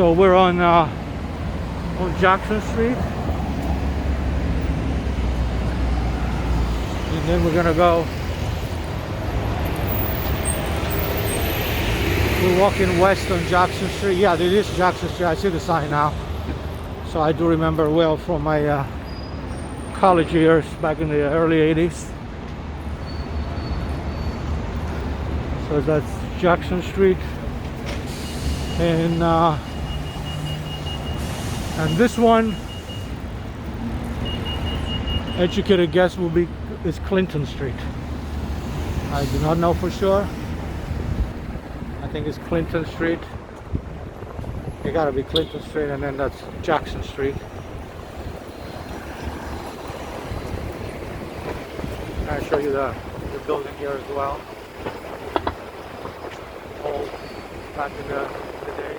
So we're on Jackson Street, and then we're gonna go. We're walking west on Jackson Street. Yeah, it is Jackson Street. I see the sign now. So I do remember well from my college years back in the early 80s. So that's Jackson Street. And this one, educated guess is Clinton Street. I do not know for sure. I think it's Clinton Street. It gotta be Clinton Street, and then that's Jackson Street. I'll show you the building here as well. All back in the day.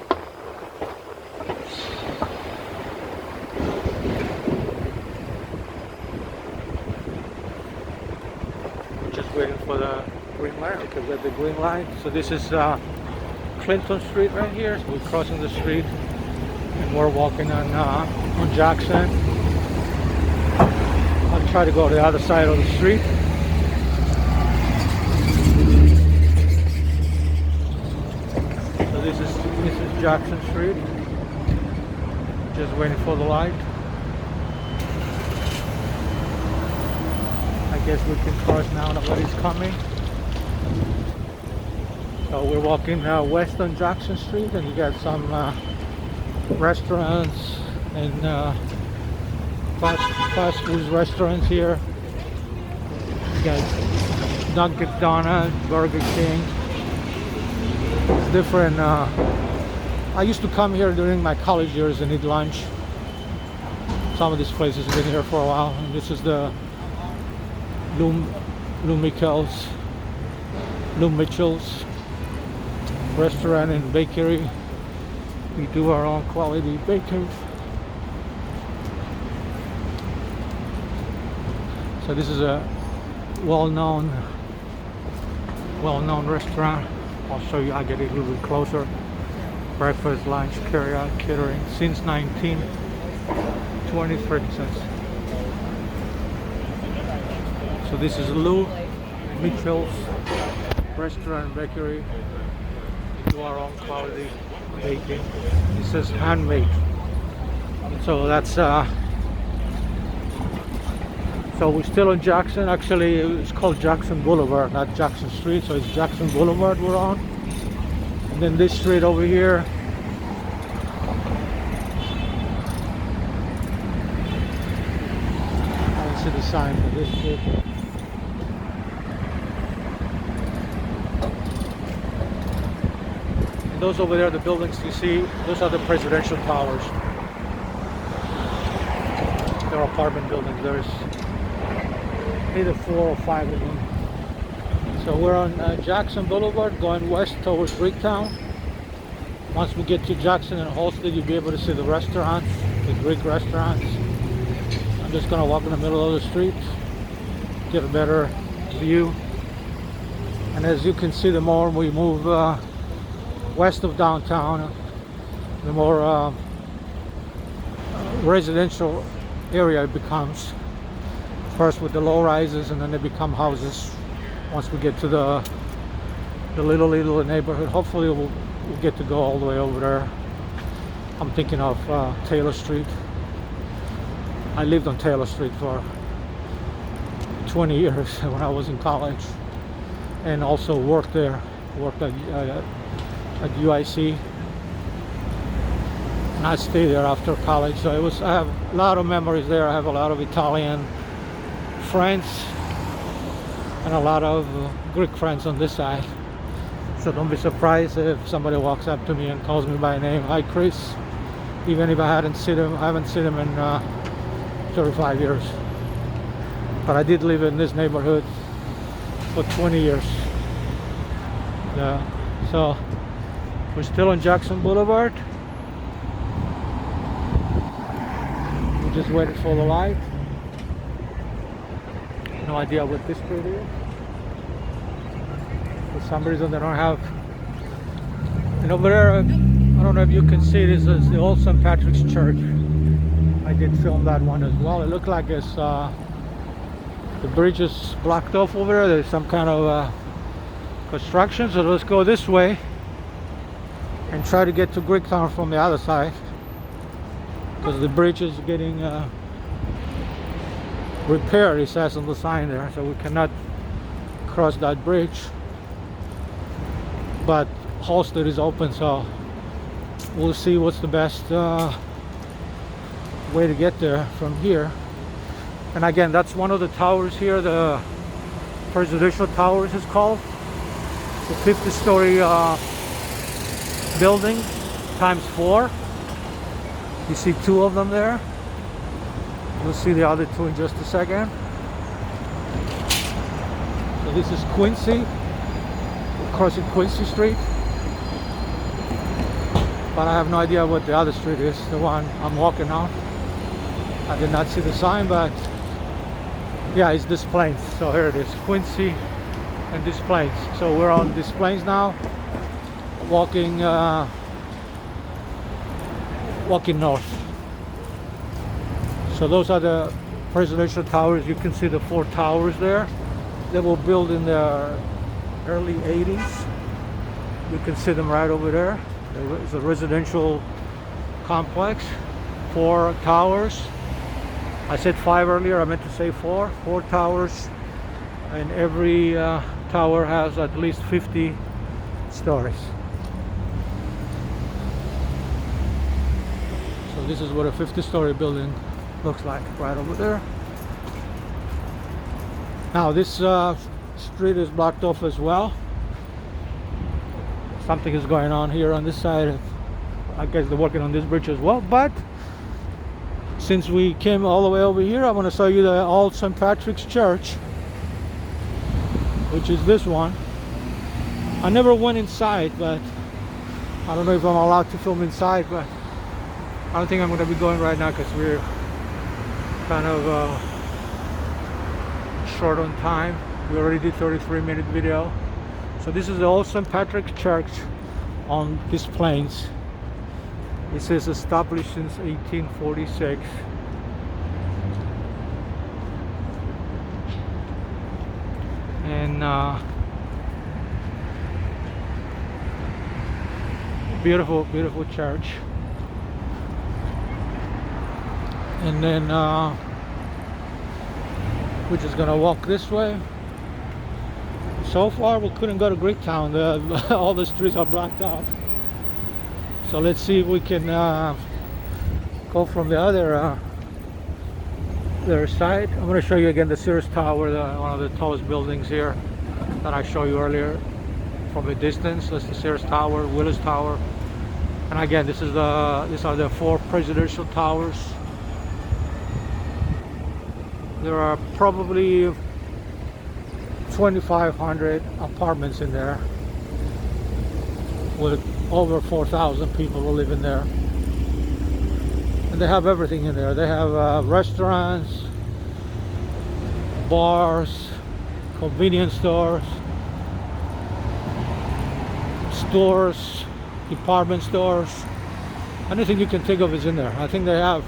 We're just waiting for the green light because we have the green light. So this is Clinton Street right here. So we're crossing the street and we're walking on Jackson. I'll try to go to the other side of the street. So this is Jackson Street. Just waiting for the light. I guess we can cross now. Nobody's coming. So we're walking west on Jackson Street, and you got some restaurants and fast food restaurants here. You got Dunkin' Donuts, Burger King. It's different. I used to come here during my college years and eat lunch. Some of these places have been here for a while. And this is the Lou Mitchell's restaurant and bakery. We do our own quality baking. So this is a well-known restaurant. I'll show you. I'll get it a little bit closer. Breakfast, lunch, carry-out, catering since 1923. So this is Lou Mitchell's restaurant and bakery. We do our own quality baking. It says handmade. So that's so we're still on Jackson. Actually, it's called Jackson Boulevard, not Jackson Street. So it's Jackson Boulevard we're on. And then this street over here. I don't see the sign for this street. Those over there, the buildings you see, those are the presidential towers. They're apartment buildings. There's either 4 or 5 of them. So we're on Jackson Boulevard going west towards Greektown. Once we get to Jackson and Halstead, you'll be able to see the restaurants, the Greek restaurants. I'm just going to walk in the middle of the street, get a better view. And as you can see, the more we move west of downtown, the more residential area it becomes. First with the low rises, and then they become houses once we get to the little neighborhood. Hopefully we'll get to go all the way over there. I'm thinking of Taylor Street. I lived on Taylor Street for 20 years when I was in college, and also worked there. Worked at UIC, and I stayed there after college. So I have a lot of memories there. I have a lot of Italian friends and a lot of Greek friends on this side. So don't be surprised if somebody walks up to me and calls me by name. Hi, Chris. Even if I haven't seen him in 35 years. But I did live in this neighborhood for 20 years. Yeah. So we're still on Jackson Boulevard. We just waited for the light. No idea what this street is. For some reason they don't have. And over there, I don't know if you can see this is the old St. Patrick's Church. I did film that one as well. It looked like it's the bridge is blocked off over there. There's some kind of construction, so let's go this way and try to get to Greektown from the other side, because the bridge is getting repaired, it says on the sign there, so we cannot cross that bridge. But Halstead is open, so we'll see what's the best way to get there from here. And again, that's one of the towers here, the Presidential Towers is called. It's a 50-story building times 4. You see 2 of them there. You'll see the other 2 in just a second. So this is Quincy, crossing Quincy Street. But I have no idea what the other street is, the one I'm walking on. I did not see the sign, but yeah, it's Des Plaines. So here it is, Quincy and Des Plaines. So we're on Des Plaines now, walking north. So those are the presidential towers. You can see the 4 towers there. They were built in the early 80s. You can see them right over there. It's a residential complex, 4 towers. I said 5 earlier, I meant to say 4 towers, and every tower has at least 50 stories. So this is what a 50-story building looks like right over there. Now this street is blocked off as well. Something is going on here on this side. I guess they're working on this bridge as well, but since we came all the way over here, I want to show you the old St. Patrick's Church, which is this one. I never went inside, but I don't know if I'm allowed to film inside, but I don't think I'm going to be going right now because we're kind of short on time. We already did 33-minute video. So this is the old St. Patrick's Church on Des Plaines. It says established since 1846. And beautiful, beautiful church. And then we're just gonna walk this way. So far we couldn't go to Greektown. All the streets are blocked off. So let's see if we can go from the other side. I'm going to show you again the Sears Tower, one of the tallest buildings here that I showed you earlier from a distance. That's the Sears Tower, Willis Tower. And again, these are the 4 presidential towers. There are probably 2,500 apartments in there with over 4,000 people who live in there. And they have everything in there. They have restaurants, bars, convenience stores, department stores. Anything you can think of is in there. I think they have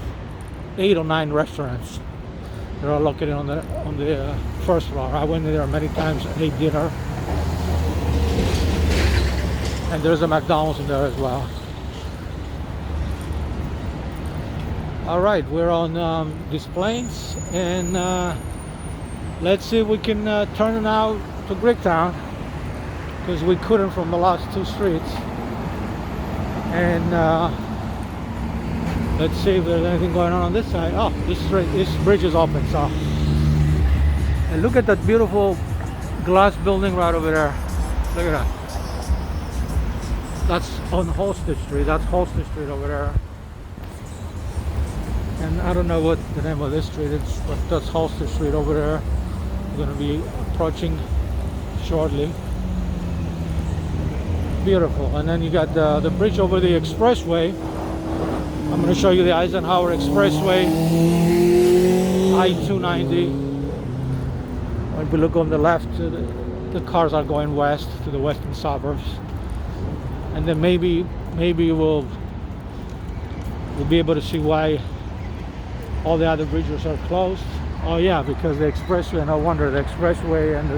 8 or 9 restaurants. They're all located on the first floor. I went there many times and ate dinner. And there's a McDonald's in there as well. All right, we're on Des Plaines, and let's see if we can turn now to Greektown, because we couldn't from the last 2 streets. And let's see if there's anything going on this side. Oh, this bridge is open. So, and look at that beautiful glass building right over there. Look at that. That's on Halstead Street. That's Halstead Street over there. And I don't know what the name of this street is, but that's Halstead Street over there. We're going to be approaching shortly. Beautiful. And then you got the bridge over the expressway. I'm going to show you the Eisenhower Expressway, I-290. When we look on the left, the cars are going west to the western suburbs. And then maybe maybe we'll be able to see why all the other bridges are closed. Oh yeah, because the expressway, no wonder the expressway and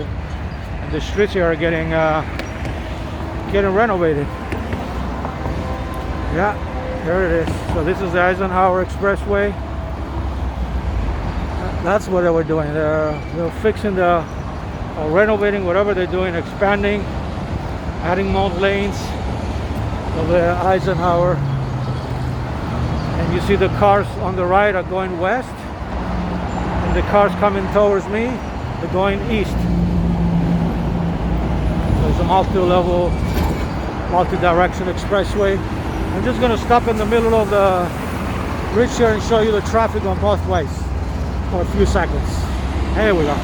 the streets here are getting renovated. Yeah, there it is. So this is the Eisenhower Expressway. That's what they were doing. They're fixing or renovating whatever they're doing, expanding, adding more lanes of the Eisenhower. And you see the cars on the right are going west, and the cars coming towards me, they're going east. So it's a multi-level, multi-direction expressway. I'm just going to stop in the middle of the bridge here and show you the traffic on both ways for a few seconds. Here we go.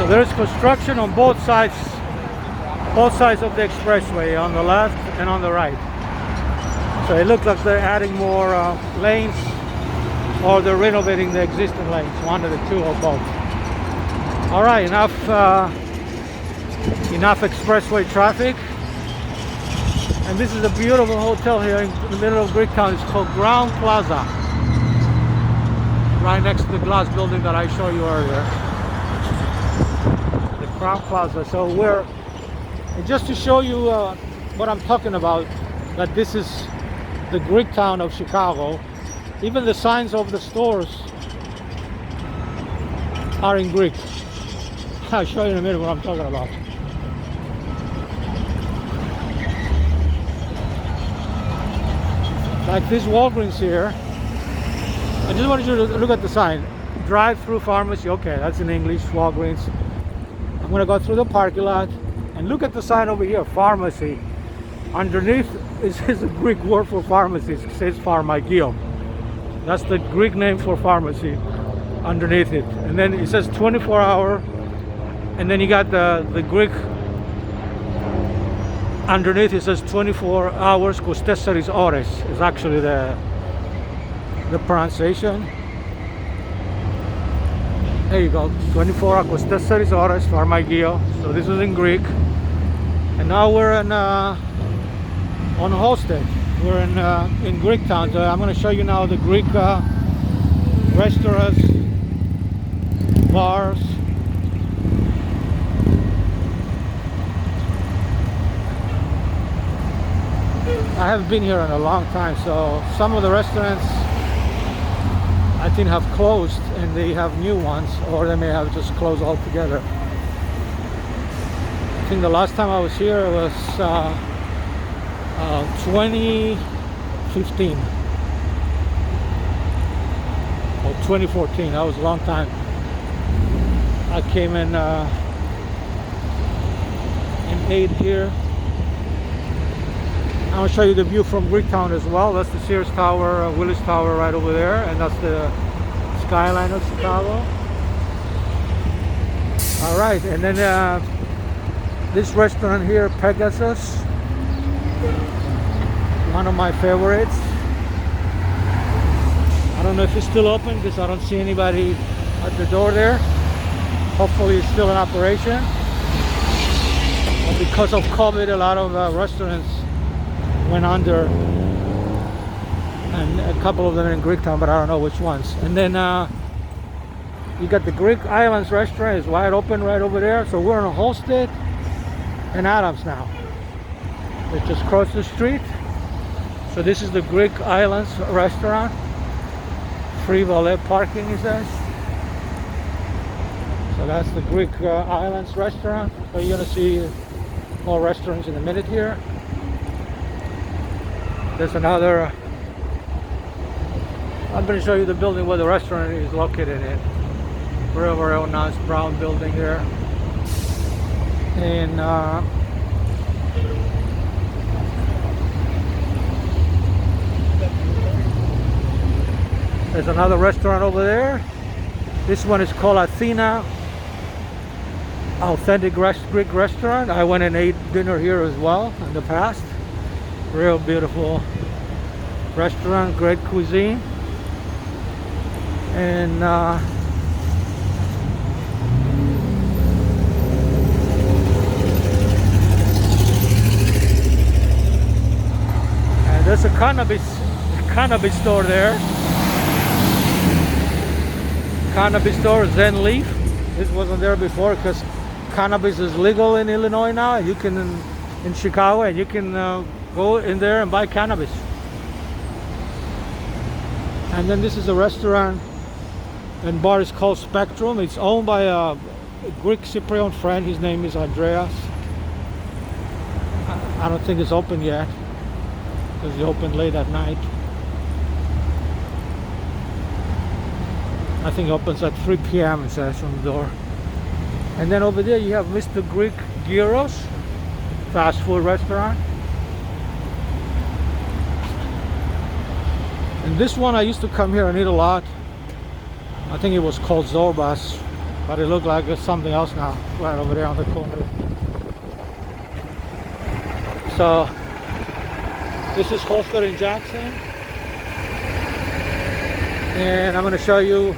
There's construction on both sides of the expressway, on the left and on the right. So it looks like they're adding more lanes, or they're renovating the existing lanes, one of the two or both. All right, enough expressway traffic. And this is a beautiful hotel here in the middle of Greektown. It's called Ground Plaza, right next to the glass building that I showed you earlier. Ground Plaza. So and just to show you what I'm talking about, that this is the Greektown of Chicago. Even the signs of the stores are in Greek. I'll show you in a minute what I'm talking about. Like this Walgreens here. I just wanted you to look at the sign. Drive-through pharmacy. Okay, that's in English, Walgreens. I'm going to go through the parking lot and look at the sign over here, pharmacy. Underneath is a Greek word for pharmacy. It says pharmagio. That's the Greek name for pharmacy underneath it. And then it says 24-hour. And then you got the Greek underneath. It says 24 hours, 24 ώρες is actually the pronunciation. There you go, 24 ώρες, pharmagio. So this is in Greek. And now we're on Halstead. We're in Greektown. So I'm going to show you now the Greek restaurants, bars. I haven't been here in a long time, so some of the restaurants I think have closed and they have new ones, or they may have just closed altogether. I think the last time I was here was 2015 or 2014. That was a long time. I came in ate here. I'm going to show you the view from Greektown as well. That's the Sears Tower, Willis Tower right over there, and that's the skyline of Chicago. All right, and then this restaurant here, Pegasus, one of my favorites. I don't know if it's still open because I don't see anybody at the door there. Hopefully it's still in operation. But because of COVID, a lot of restaurants went under, and a couple of them in Greektown, but I don't know which ones. And then you got the Greek Islands restaurant is wide open right over there. So we're in Halstead and Adams now. They just crossed the street. So this is the Greek Islands restaurant. Free valet parking, he says. So So that's the Greek Islands restaurant. So you're gonna see more restaurants in a minute here. There's another. I'm going to show you the building where the restaurant is located in. Very, very nice brown building there. And there's another restaurant over there. This one is called Athena, authentic Greek restaurant. I went and ate dinner here as well in the past. Real beautiful restaurant, great cuisine. And there's a cannabis store there. Cannabis store, Zen Leaf. This wasn't there before because cannabis is legal in Illinois now. You can in Chicago, and you can go in there and buy cannabis. And then this is a restaurant and bar is called Spectrum. It's owned by a Greek Cypriot friend. His name is Andreas. I don't think it's open yet because they open late at night. I think it opens at 3 p.m. it says on the door. And then over there you have Mr. Greek Gyros, fast food restaurant. And this one I used to come here and eat a lot. I think it was called Zorbas, but it looked like it's something else now, right over there on the corner. So this is Halstead in Jackson. And I'm going to show you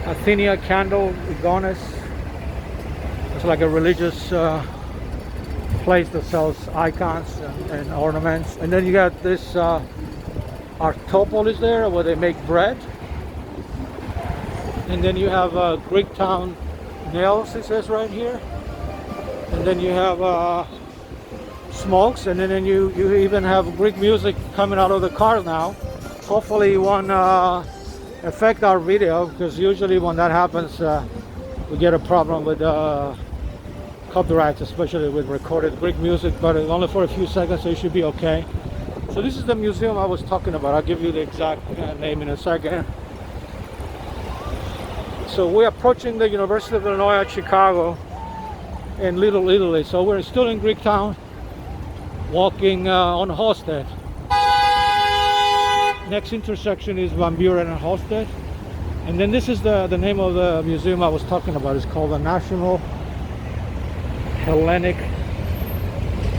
Athena candle goddess. It's like a religious place that sells icons and ornaments. And then you got this Artopolis there where they make bread. And then you have Greektown nails, it says right here. And then you have smokes, and then you even have Greek music coming out of the car now. Hopefully it won't affect our video, because usually when that happens we get a problem with copyrights, especially with recorded Greek music, but only for a few seconds, so it should be okay. So this is the museum I was talking about. I'll give you the exact name in a second. So we're approaching the University of Illinois at Chicago in Little Italy. So we're still in Greektown, walking on Halstead. Next intersection is Buren and Halstead. And then this is the name of the museum I was talking about. It's called the National Hellenic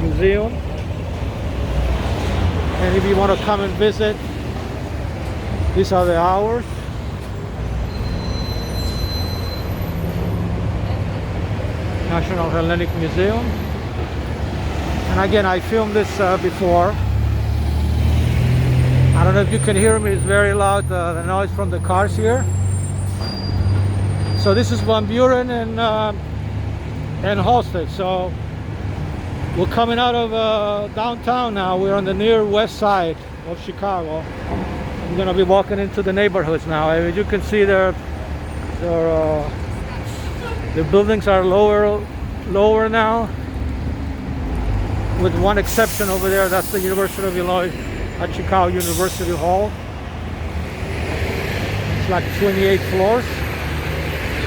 Museum. And if you want to come and visit, these are the hours. National Hellenic Museum. And again, I filmed this before. I don't know if you can hear me, it's very loud, the noise from the cars here. So this is Van Buren and Halstead. So we're coming out of downtown now. We're on the near west side of Chicago. I'm gonna be walking into the neighborhoods now. As you can see there, the buildings are lower now, with one exception over there. That's the University of Illinois at Chicago University Hall. It's like 28 floors.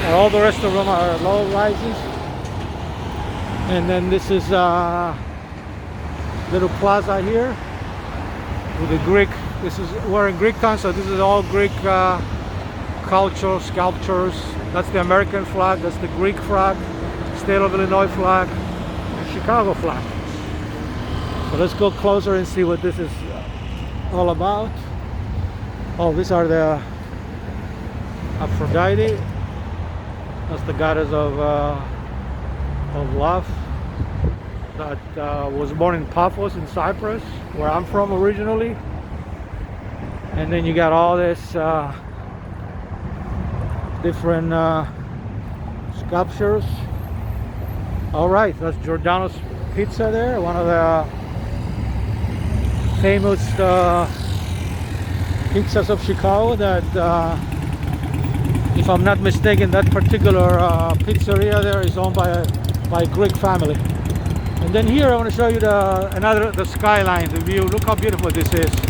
And all the rest of them are low rises. And then this is little plaza here with the Greek. We're in Greektown, so this is all Greek culture, sculptures. That's the American flag, that's the Greek flag, State of Illinois flag, and Chicago flag. So let's go closer and see what this is all about. Oh, these are the Aphrodite. That's the goddess of love that was born in Paphos in Cyprus, where I'm from originally. And then you got all this different sculptures. All right, that's Giordano's Pizza there, one of the famous pizzas of Chicago that If I'm not mistaken, that particular pizzeria there is owned by a Greek family. And then here I want to show you the skyline, the view. Look how beautiful this is.